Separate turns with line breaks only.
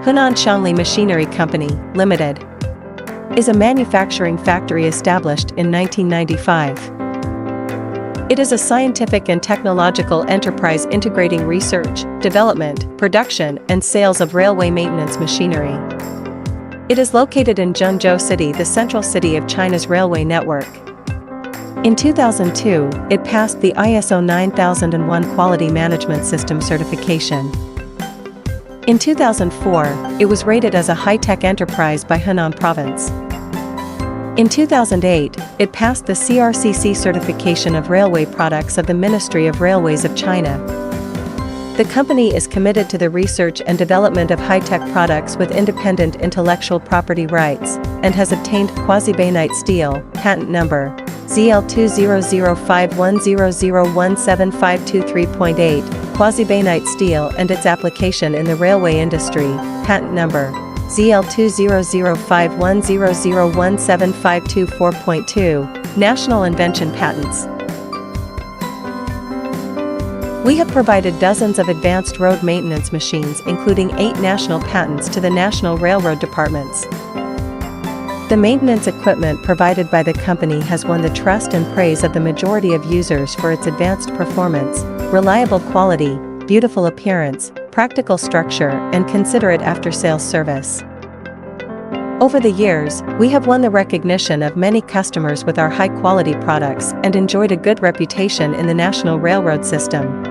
Hunan Xiangli Machinery Company, Limited, is a manufacturing factory established in 1995. It is a scientific and technological enterprise integrating research, development, production, and sales of railway maintenance machinery. It is located in Zhengzhou City, the central city of China's railway network. In 2002, it passed the ISO 9001 Quality Management System certification. In 2004, it was rated as a high-tech enterprise by Henan Province. In 2008, it passed the CRCC certification of railway products of the Ministry of Railways of China. The company is committed to the research and development of high-tech products with independent intellectual property rights, and has obtained quasi-bainite steel, patent number ZL20051001752.3.8, quasi-bainite steel and its application in the railway industry, patent number ZL20051001752.4.2, National Invention Patents. We have provided dozens of advanced road maintenance machines, including 8 national patents, to the National Railroad Departments. The maintenance equipment provided by the company has won the trust and praise of the majority of users for its advanced performance, reliable quality, beautiful appearance, practical structure, and considerate after-sales service. Over the years, we have won the recognition of many customers with our high-quality products and enjoyed a good reputation in the national railroad system.